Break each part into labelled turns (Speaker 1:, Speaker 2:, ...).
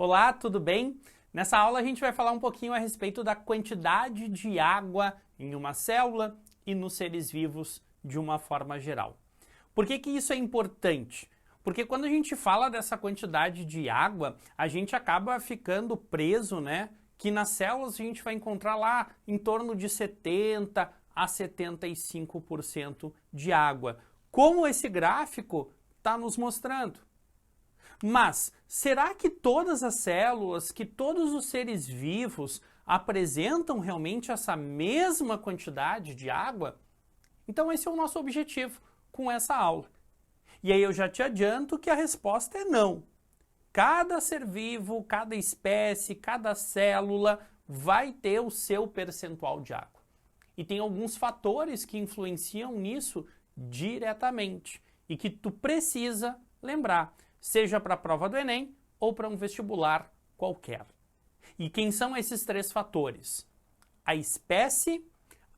Speaker 1: Olá, tudo bem? Nessa aula a gente vai falar um pouquinho a respeito da quantidade de água em uma célula e nos seres vivos de uma forma geral. Por que que isso é importante? Porque quando a gente fala dessa quantidade de água, a gente acaba ficando preso, que nas células a gente vai encontrar lá em torno de 70 a 75% de água, como esse gráfico está nos mostrando. Mas será que todas as células, que todos os seres vivos apresentam realmente essa mesma quantidade de água? Então esse é o nosso objetivo com essa aula. E aí eu já te adianto que a resposta é não. Cada ser vivo, cada espécie, cada célula vai ter o seu percentual de água. E tem alguns fatores que influenciam nisso diretamente e que tu precisa lembrar, seja para a prova do Enem ou para um vestibular qualquer. E quem são esses três fatores? A espécie,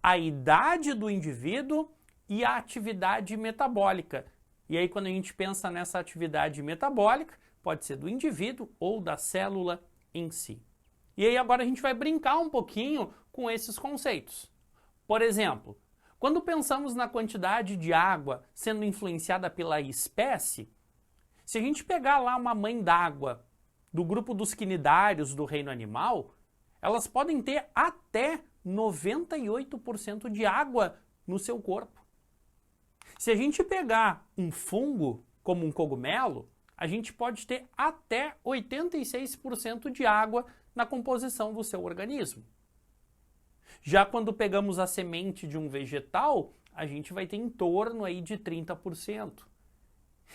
Speaker 1: a idade do indivíduo e a atividade metabólica. E aí quando a gente pensa nessa atividade metabólica, pode ser do indivíduo ou da célula em si. E aí agora a gente vai brincar um pouquinho com esses conceitos. Por exemplo, quando pensamos na quantidade de água sendo influenciada pela espécie, se a gente pegar lá uma mãe d'água do grupo dos quinidários do reino animal, elas podem ter até 98% de água no seu corpo. Se a gente pegar um fungo, como um cogumelo, a gente pode ter até 86% de água na composição do seu organismo. Já quando pegamos a semente de um vegetal, a gente vai ter em torno aí de 30%.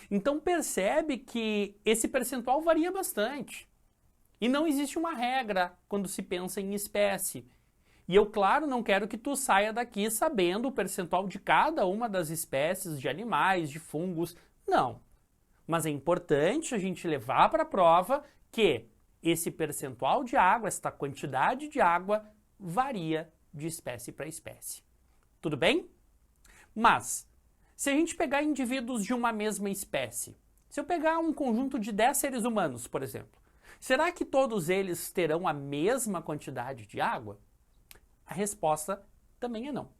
Speaker 1: Então percebe que esse percentual varia bastante. E não existe uma regra quando se pensa em espécie. E eu, claro, não quero que tu saia daqui sabendo o percentual de cada uma das espécies de animais, de fungos. Não. Mas é importante a gente levar para a prova que esse percentual de água, esta quantidade de água, varia de espécie para espécie. Tudo bem? Mas se a gente pegar indivíduos de uma mesma espécie, se eu pegar um conjunto de 10 seres humanos, por exemplo, será que todos eles terão a mesma quantidade de água? A resposta também é não.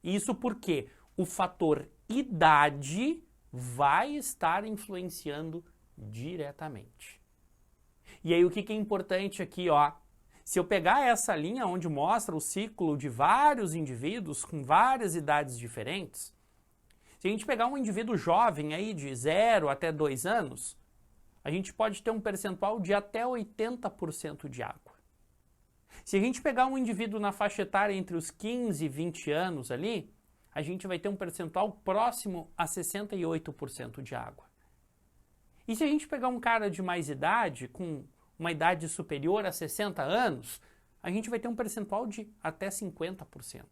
Speaker 1: Isso porque o fator idade vai estar influenciando diretamente. E aí o que é importante aqui, ó? Se eu pegar essa linha onde mostra o ciclo de vários indivíduos com várias idades diferentes, se a gente pegar um indivíduo jovem aí de 0 até 2 anos, a gente pode ter um percentual de até 80% de água. Se a gente pegar um indivíduo na faixa etária entre os 15 e 20 anos ali, a gente vai ter um percentual próximo a 68% de água. E se a gente pegar um cara de mais idade, com uma idade superior a 60 anos, a gente vai ter um percentual de até 50%.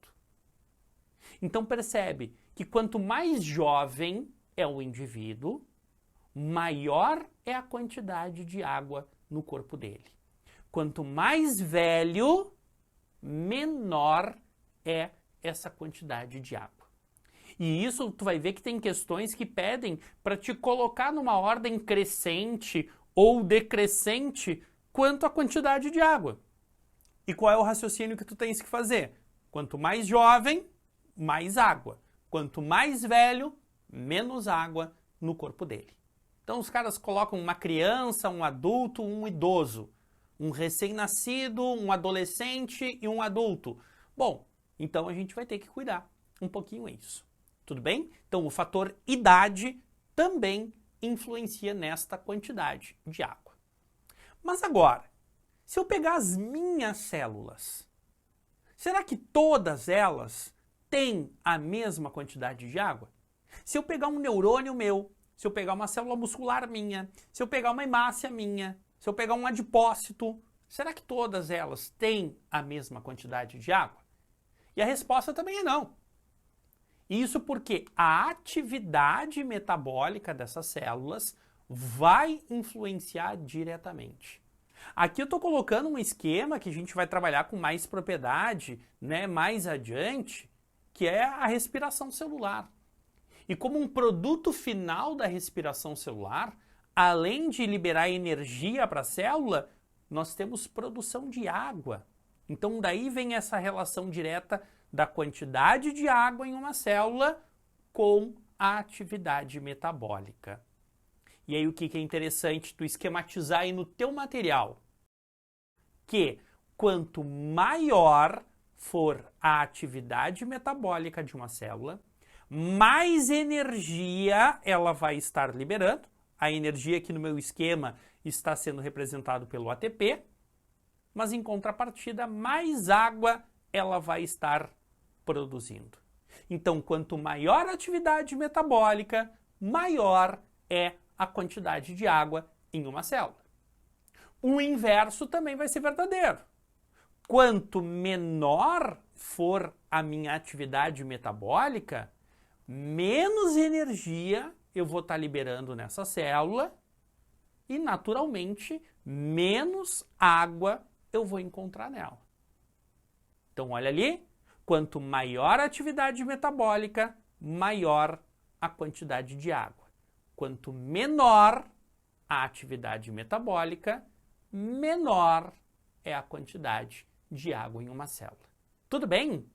Speaker 1: Então percebe que quanto mais jovem é o indivíduo, maior é a quantidade de água no corpo dele. Quanto mais velho, menor é essa quantidade de água. E isso tu vai ver que tem questões que pedem para te colocar numa ordem crescente ou decrescente quanto à quantidade de água. E qual é o raciocínio que tu tens que fazer? Quanto mais jovem, mais água. Quanto mais velho, menos água no corpo dele. Então os caras colocam uma criança, um adulto, um idoso, um recém-nascido, um adolescente e um adulto. Bom, então a gente vai ter que cuidar um pouquinho isso. Tudo bem? Então o fator idade também influencia nesta quantidade de água. Mas agora, se eu pegar as minhas células, será que todas elas têm a mesma quantidade de água? Se eu pegar um neurônio meu, se eu pegar uma célula muscular minha, se eu pegar uma hemácia minha, se eu pegar um adipócito, será que todas elas têm a mesma quantidade de água? E a resposta também é não. Isso porque a atividade metabólica dessas células vai influenciar diretamente. Aqui eu estou colocando um esquema que a gente vai trabalhar com mais propriedade, mais adiante, que é a respiração celular. E como um produto final da respiração celular, além de liberar energia para a célula, nós temos produção de água. Então daí vem essa relação direta da quantidade de água em uma célula com a atividade metabólica. E aí o que é interessante tu esquematizar aí no teu material? Que quanto maior for a atividade metabólica de uma célula, mais energia ela vai estar liberando. A energia aqui no meu esquema está sendo representado pelo ATP, mas em contrapartida, mais água ela vai estar produzindo. Então, quanto maior a atividade metabólica, maior é a quantidade de água em uma célula. O inverso também vai ser verdadeiro. Quanto menor for a minha atividade metabólica, menos energia eu vou estar liberando nessa célula e, naturalmente, menos água eu vou encontrar nela. Então, olha ali, quanto maior a atividade metabólica, maior a quantidade de água. Quanto menor a atividade metabólica, menor é a quantidade de água em uma célula. Tudo bem?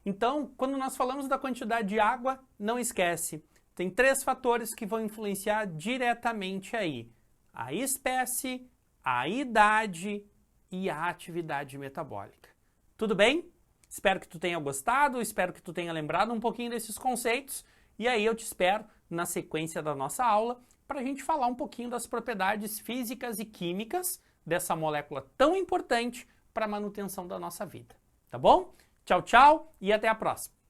Speaker 1: Então, quando nós falamos da quantidade de água, não esquece, tem 3 fatores que vão influenciar diretamente aí: a espécie, a idade e a atividade metabólica. Tudo bem? Espero que tu tenha gostado, espero que tu tenha lembrado um pouquinho desses conceitos e aí eu te espero na sequência da nossa aula para a gente falar um pouquinho das propriedades físicas e químicas dessa molécula tão importante para a manutenção da nossa vida. Tá bom? Tchau, tchau e até a próxima!